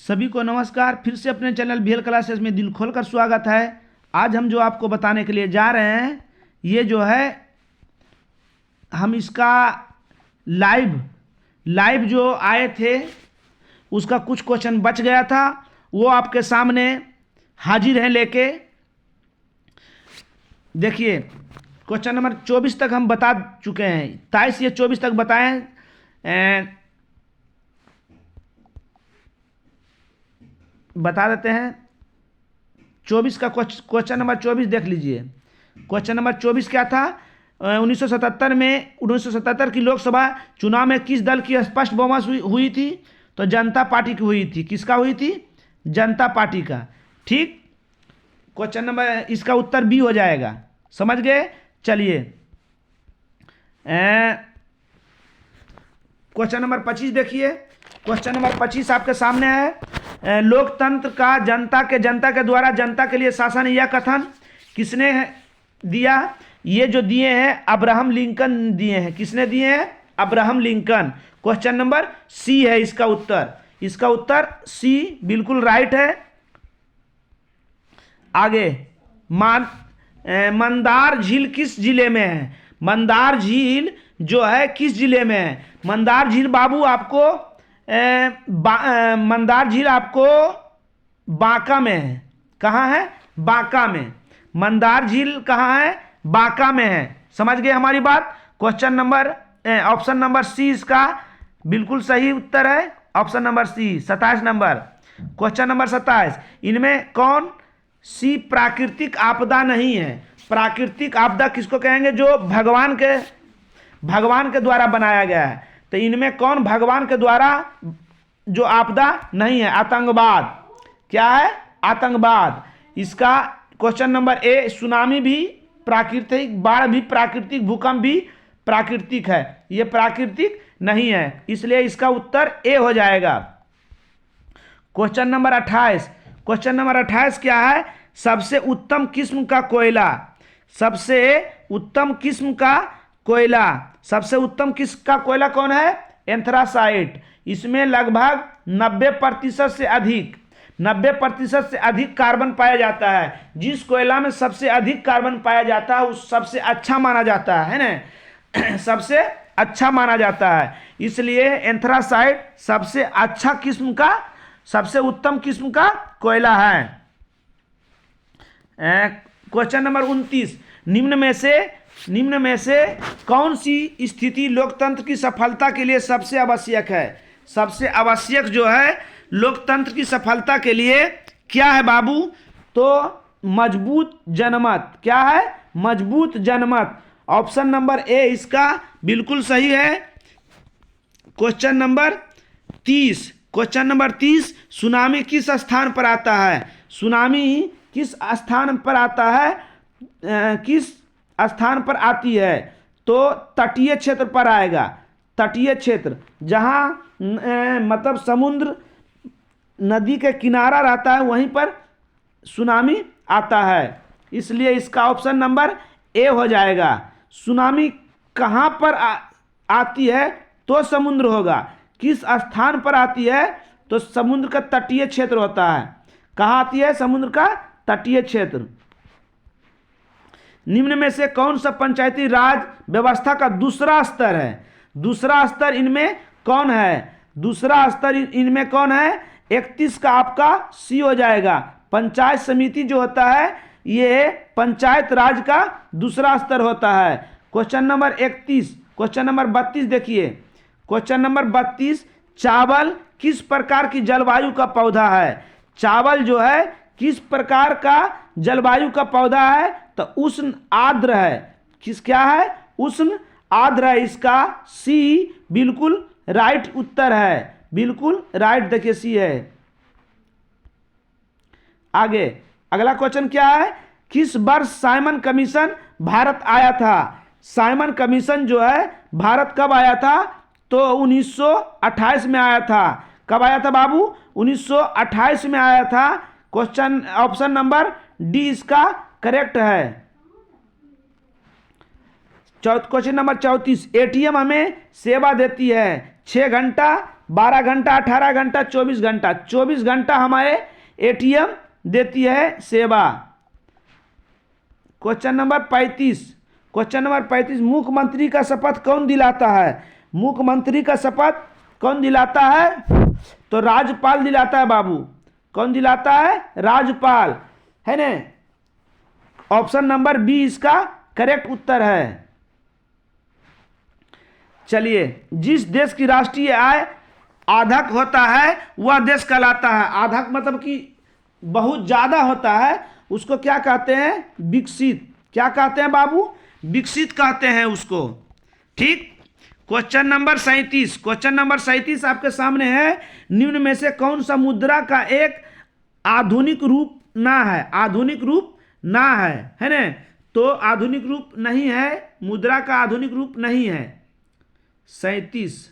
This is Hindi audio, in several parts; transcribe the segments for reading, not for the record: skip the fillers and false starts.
सभी को नमस्कार। फिर से अपने चैनल VL क्लासेस में दिल खोलकर स्वागत है। आज हम जो आपको बताने के लिए जा रहे हैं, ये जो है हम इसका लाइव जो आए थे उसका कुछ क्वेश्चन बच गया था, वो आपके सामने हाजिर है लेके। देखिए, क्वेश्चन नंबर 24 तक हम बता चुके हैं, 23 या 24 तक बताएं। बता देते हैं 24 का क्वेश्चन नंबर 24 देख लीजिए। क्वेश्चन नंबर 24 क्या था? 1977 की लोकसभा चुनाव में किस दल की स्पष्ट बहुमत हुई थी? तो जनता पार्टी की हुई थी। किसका हुई थी? जनता पार्टी का। ठीक, क्वेश्चन नंबर इसका उत्तर बी हो जाएगा। समझ गए? चलिए, क्वेश्चन नंबर 25 देखिए। क्वेश्चन नंबर 25 आपके सामने है। लोकतंत्र का जनता के द्वारा जनता के लिए शासन, यह कथन किसने दिया? ये जो दिए हैं अब्राहम लिंकन दिए हैं। किसने दिए हैं? Abraham Lincoln. Question number C है इसका उत्तर। इसका उत्तर सी बिल्कुल राइट है। आगे, मंदार झील किस जिले में है? मंदार झील जो है किस जिले में है? मंदार झील बाबू आपको मंदार झील आपको बांका में है। कहाँ है? बांका में। मंदार झील कहाँ है? बांका में है। समझ गए हमारी बात? Question number option number C इसका बिल्कुल सही उत्तर है। Option number C. 27 number. Question number 27, इनमें कौन सी प्राकृतिक आपदा नहीं है? प्राकृतिक आपदा किसको कहेंगे? जो भगवान के द्वारा बनाया गया है। तो इनमें कौन भगवान के द्वारा जो आपदा नहीं है? आतंकवाद। क्या है? आतंकवाद। इसका क्वेश्चन नंबर ए, सुनामी भी प्राकृतिक, बाढ़ भी प्राकृतिक, भूकंप भी प्राकृतिक है। ये प्राकृतिक नहीं है, इसलिए इसका उत्तर ए हो जाएगा। Question number 28। क्वेश्चन नंबर 28 क्या है? सबसे उत्तम किस्म का कोयला। सबसे उत्तम किस्म का कोयला। सबसे उत्तम किस्म का कोयला कौन है? एंथ्रासाइट। इसमें लगभग 90% से अधिक कार्बन पाया जाता है। जिस कोयला में सबसे अधिक कार्बन पाया जाता है उस सबसे अच्छा माना जाता है ना? सबसे अच्छा माना जाता है, इसलिए एंथ्रासाइट सबसे अच्छा किस्म का, सबसे उत्तम किस्म का कोयला है। क्वेश्चन नंबर 29, निम्न में से कौन सी स्थिति लोकतंत्र की सफलता के लिए सबसे आवश्यक है? सबसे आवश्यक जो है लोकतंत्र की सफलता के लिए क्या है बाबू? तो मजबूत जनमत। क्या है? मजबूत जनमत। ऑप्शन नंबर ए इसका बिल्कुल सही है। Question number 30। Question number 30, tsunami किस स्थान पर आता है? सुनामी किस स्थान पर आता है? किस स्थान पर आती है? तो तटीय क्षेत्र पर आएगा। तटीय क्षेत्र, जहाँ मतलब समुद्र नदी के किनारा रहता है, वहीं पर सुनामी आता है। इसलिए इसका ऑप्शन नंबर ए हो जाएगा। सुनामी कहाँ पर आती है? तो समुद्र होगा। किस स्थान पर आती है? तो समुद्र का तटीय क्षेत्र होता है। कहाँ आती है? समुद्र का तटीय क्षेत्र। निम्न में से कौन सा पंचायती राज व्यवस्था का दूसरा स्तर है? दूसरा स्तर इनमें कौन है? दूसरा स्तर इनमें कौन है? 31 का आपका सी हो जाएगा। पंचायत समिति जो होता है ये पंचायत राज का दूसरा स्तर होता है। Question number 31। क्वेश्चन नंबर 32 देखिए। क्वेश्चन नंबर 32, चावल किस प्रकार की जलवायु का पौधा है? चावल जो है किस प्रकार का जलवायु का पौधा है? तो उष्ण आर्द्र है। क्या है? उष्ण आर्द्र है। इसका सी बिल्कुल राइट उत्तर है। बिल्कुल राइट, देखिए सी है। आगे, अगला क्वेश्चन क्या है? किस वर्ष साइमन कमीशन भारत आया था? साइमन कमीशन जो है भारत कब आया था? तो 1928 में आया था। कब आया था बाबू? 1928 में आया था। क्वेश्चन ऑप्शन नंबर डी इसका करेक्ट है। क्वेश्चन नंबर 34, एटीएम हमें सेवा देती है 6 घंटा, 12 घंटा, 18 घंटा, 24 घंटा। 24 घंटा हमारे एटीएम देती है सेवा। क्वेश्चन नंबर 35, मुख्यमंत्री का शपथ कौन दिलाता है? मुख्यमंत्री का शपथ कौन दिलाता है? तो राज्यपाल दिलाता है बाबू। कौन दिलाता है? राज्यपाल, है ना। ऑप्शन नंबर बी इसका करेक्ट उत्तर है। चलिए, जिस देश की राष्ट्रीय आय अधिक होता है वह देश कहलाता है। अधिक मतलब कि बहुत ज्यादा होता है, उसको क्या कहते हैं? विकसित। क्या कहते हैं बाबू? विकसित कहते हैं उसको। ठीक। क्वेश्चन नंबर 37 आपके सामने है। निम्न में से कौन सा मुद्रा का एक आधुनिक रूप ना है? आधुनिक रूप ना है ना। तो आधुनिक रूप नहीं है, मुद्रा का आधुनिक रूप नहीं है। 37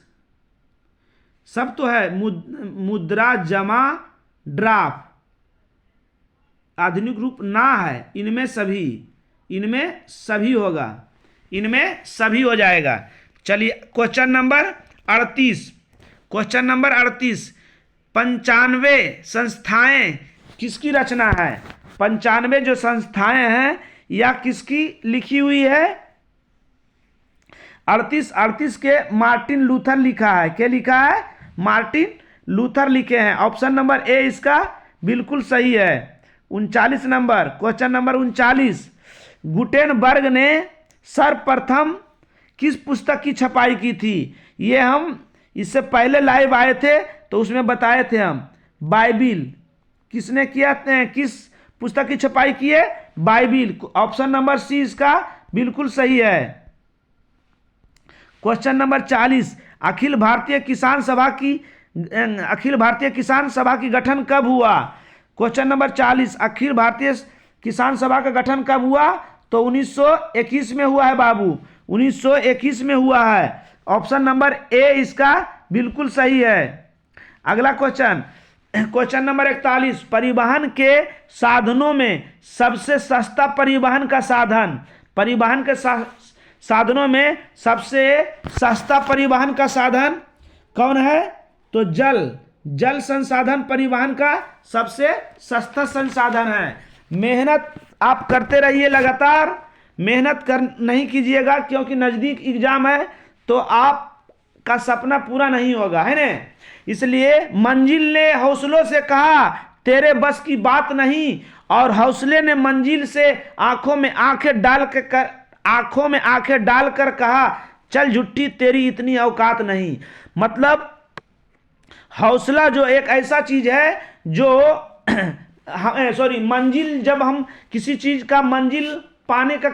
सब तो है, मुद्रा, जमा, ड्राफ्ट। आधुनिक रूप ना है, इनमें सभी होगा, इनमें सभी हो जाएगा। चलिए क्वेश्चन नंबर 38, 95 संस्थाएं किसकी रचना है? 95 जो संस्थाएं हैं या किसकी लिखी हुई है? 38 के मार्टिन लूथर लिखा है। क्या लिखा है? मार्टिन लूथर लिखे हैं। ऑप्शन नंबर ए इसका बिल्कुल सही है। 39 नंबर, क्वेश्चन नंबर 39, गुटेनबर्ग ने सर्वप्रथम किस पुस्तक की छपाई की थी? ये हम इससे पहले लाइव आए थे तो उसमें बताए थे हम। बाइबिल। किसने किया? किस पुस्तक की छपाई की है? बाइबिल। ऑप्शन नंबर सी इसका बिल्कुल सही है। क्वेश्चन नंबर 40, अखिल भारतीय किसान सभा की गठन कब हुआ? क्वेश्चन नंबर 40, अखिल भारतीय किसान सभा का गठन कब हुआ? तो 1921 में हुआ है बाबू। 1921 में हुआ है। ऑप्शन नंबर ए इसका बिल्कुल सही है। अगला क्वेश्चन नंबर 41, परिवहन के साधनों में सबसे सस्ता साधनों में सबसे सस्ता परिवहन का साधन कौन है? तो जल संसाधन परिवहन का सबसे सस्ता संसाधन है। मेहनत आप करते रहिए, लगातार मेहनत नहीं कीजिएगा, क्योंकि नज़दीक एग्जाम है तो आपका सपना पूरा नहीं होगा, है ना। इसलिए मंजिल ने हौसलों से कहा तेरे बस की बात नहीं, और हौसले ने मंजिल से आंखों में आंखें डालकर कहा चल झुट्ठी तेरी इतनी औकात नहीं। मतलब हौसला जो एक ऐसा चीज है जो मंजिल, जब हम किसी चीज का मंजिल पाने का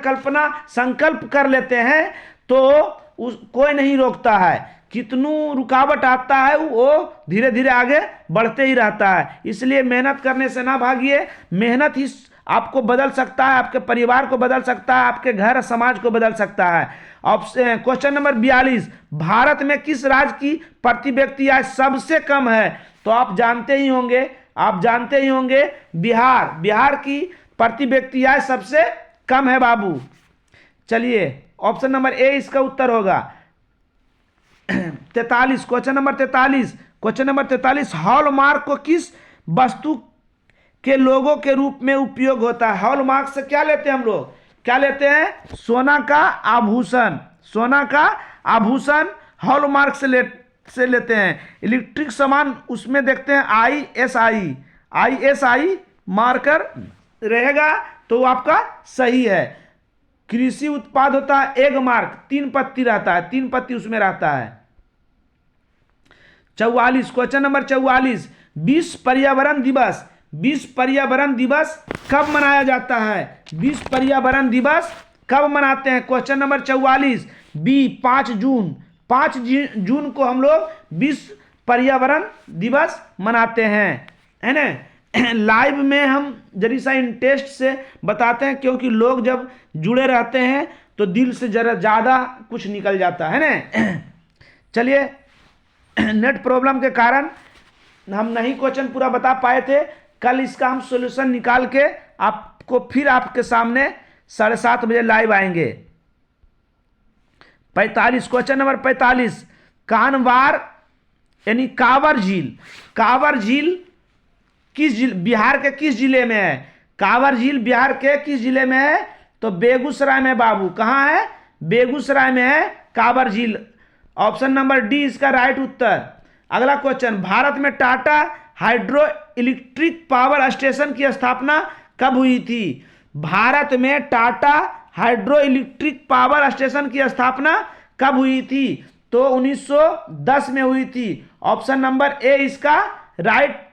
संकल्प कर लेते हैं तो कोई नहीं रोकता है। कितनू रुकावट आता है वो धीरे धीरे आगे बढ़ते ही रहता है। इसलिए मेहनत करने से ना भागिए। मेहनत ही आपको बदल सकता है, आपके परिवार को बदल सकता है, आपके घर समाज को बदल सकता है। क्वेश्चन नंबर 42, भारत में किस राज्य की प्रति व्यक्ति आय सबसे कम है? तो आप जानते ही होंगे बिहार की प्रति व्यक्ति आय सबसे कम है बाबू। चलिए ऑप्शन नंबर ए इसका उत्तर होगा। 43, क्वेश्चन नंबर 43, हॉलमार्क को किस वस्तु के लोगों के रूप में उपयोग होता है? हॉलमार्क से क्या लेते हैं हम लोग? क्या लेते हैं? सोना का आभूषण हॉलमार्क से लेते हैं। इलेक्ट्रिक सामान उसमें देखते हैं ISI मार्कर रहेगा तो आपका सही है। कृषि उत्पाद होता है एग मार्क, 3 पत्ती रहता है, 3 पत्ती उसमें रहता है। 44, क्वेश्चन नंबर 44, विश्व पर्यावरण दिवस कब मनाया जाता है? विश्व पर्यावरण दिवस कब मनाते हैं? क्वेश्चन नंबर 44 बी 5 जून को हम लोग विश्व पर्यावरण दिवस मनाते हैं, है ना। लाइव में हम जरी सा इंटरेस्ट से बताते हैं, क्योंकि लोग जब जुड़े रहते हैं तो दिल से जरा ज़्यादा कुछ निकल जाता है ना। चलिए, नेट प्रॉब्लम के कारण हम नहीं क्वेश्चन पूरा बता पाए थे। कल इसका हम सॉल्यूशन निकाल के आपको फिर आपके सामने 7:30 बजे लाइव आएंगे। 45, क्वेश्चन नंबर 45, कानवार यानी कांवर झील, कांवर झील किस जिले, बिहार के किस जिले में है? कांवर झील बिहार के किस जिले में है? तो बेगूसराय में बाबू। कहाँ है? बेगूसराय में है कांवर झील। ऑप्शन नंबर डी इसका राइट उत्तर। अगला क्वेश्चन, भारत में Tata hydro electric power station की स्थापना कब हुई थी? भारत में Tata hydro electric power station की स्थापना कब हुई थी? तो 1910 में हुई थी। ऑप्शन नंबर ए इसका राइट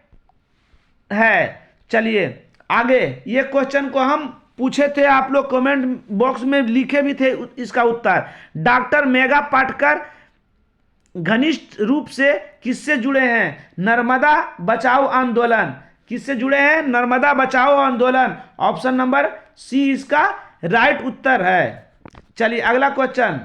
है। चलिए आगे, ये क्वेश्चन को हम पूछे थे, आप लोग कमेंट बॉक्स में लिखे भी थे इसका उत्तर। डॉक्टर मेघा पाटकर घनिष्ठ रूप से किससे जुड़े हैं? नर्मदा बचाओ आंदोलन। किससे जुड़े हैं? नर्मदा बचाओ आंदोलन। ऑप्शन नंबर सी इसका राइट उत्तर है। चलिए अगला question,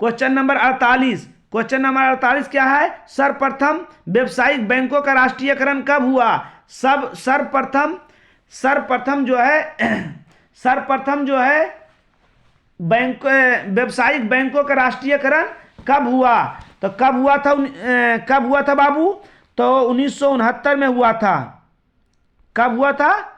question number 48। Question number 48 क्या है? सर्वप्रथम व्यावसायिक बैंकों का राष्ट्रीयकरण कब हुआ? सर्वप्रथम जो है बैंक, व्यावसायिक बैंकों का राष्ट्रीयकरण कब हुआ? तो कब हुआ था बाबू? तो 1969 में हुआ था। कब हुआ था?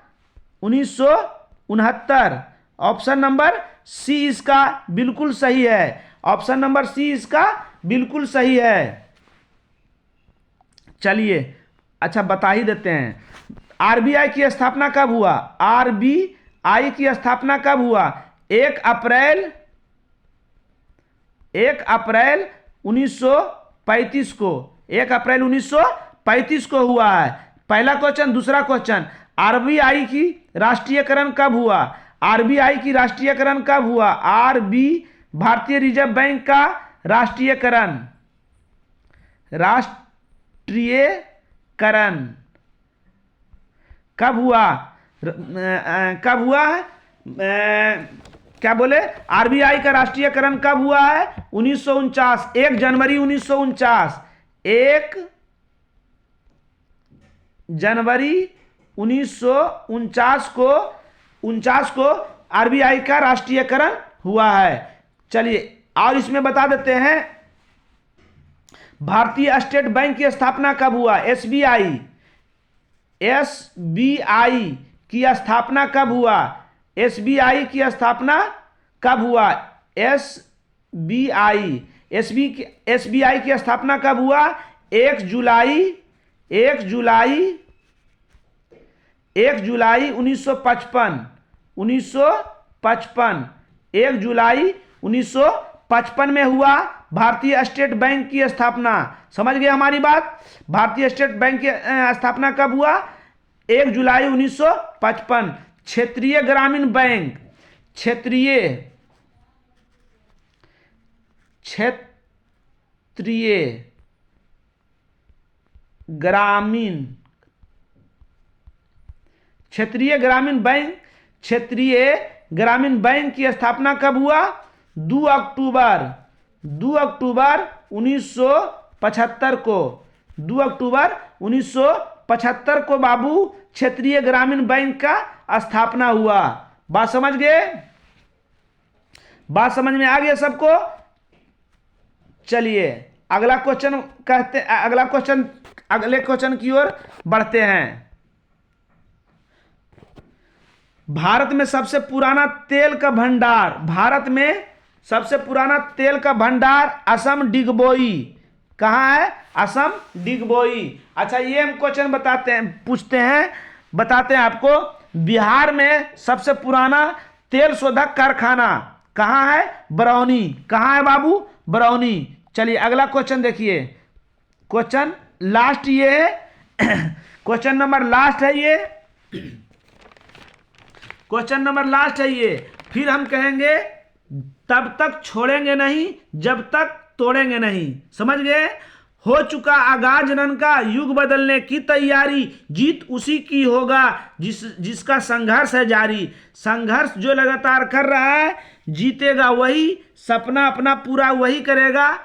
1969। ऑप्शन नंबर सी इसका बिल्कुल सही है। ऑप्शन नंबर सी इसका बिल्कुल सही है। चलिए अच्छा बता ही देते हैं, आरबीआई की स्थापना कब हुआ? आरबीआई की स्थापना कब हुआ? 1 अप्रैल 1935 को। 1 अप्रैल 1935 को हुआ है। पहला क्वेश्चन। दूसरा क्वेश्चन, आरबीआई की राष्ट्रीयकरण कब हुआ? आरबीआई की राष्ट्रीयकरण कब हुआ? भारतीय रिजर्व बैंक का राष्ट्रीयकरण कब हुआ? क्या बोले? आरबीआई का राष्ट्रीयकरण कब हुआ है? 1949, 1 जनवरी 1949। 1 जनवरी 1949 को आरबीआई का राष्ट्रीयकरण हुआ है। चलिए और इसमें बता देते हैं, भारतीय स्टेट बैंक की स्थापना कब हुआ? एसबीआई की स्थापना कब हुआ? एसबीआई की स्थापना कब हुआ? एसबीआई की स्थापना कब हुआ? 1 जुलाई 1955। 1 जुलाई 1955 में हुआ भारतीय स्टेट बैंक की स्थापना। समझ गए हमारी बात? भारतीय स्टेट बैंक की स्थापना कब हुआ? 1 जुलाई 1955। क्षेत्रीय ग्रामीण बैंक, क्षेत्रीय ग्रामीण बैंक की स्थापना कब हुआ? 2 अक्टूबर 1975 को। 2 अक्टूबर 1975 को बाबू क्षेत्रीय ग्रामीण बैंक का स्थापना हुआ। बात समझ गए? बात समझ में आ गया सबको? चलिए अगला क्वेश्चन अगले क्वेश्चन की ओर बढ़ते हैं। भारत में सबसे पुराना तेल का भंडार असम डिगबोई। कहाँ है? असम डिगबोई। अच्छा ये हम क्वेश्चन बताते हैं आपको, बिहार में सबसे पुराना तेल शोधक कारखाना कहाँ है? बरौनी। कहाँ है बाबू? बरौनी। चलिए अगला क्वेश्चन देखिए, क्वेश्चन लास्ट ये है क्वेश्चन नंबर लास्ट है ये, क्वेश्चन नंबर लास्ट है ये। फिर हम कहेंगे तब तक छोड़ेंगे नहीं जब तक तोड़ेंगे नहीं। समझ गए? हो चुका आगाज रन का युग बदलने की तैयारी, जीत उसी की होगा जिसका संघर्ष है जारी। संघर्ष जो लगातार कर रहा है जीतेगा वही, सपना अपना पूरा वही करेगा,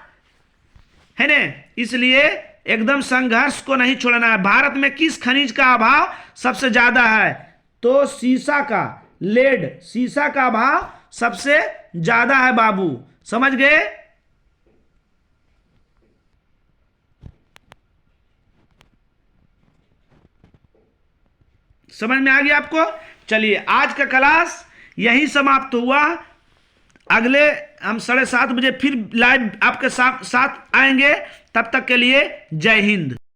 है ना? इसलिए एकदम संघर्ष को नहीं छोड़ना है। भारत में किस खनिज का अभाव सबसे ज्यादा है? तो शीशा का, लेड, शीशा का अभाव सबसे ज्यादा है बाबू। समझ गए? समझ में आ गया आपको? चलिए, आज का क्लास यही समाप्त हुआ। अगले हम 7:30 बजे फिर लाइव आपके साथ आएंगे। तब तक के लिए जय हिंद।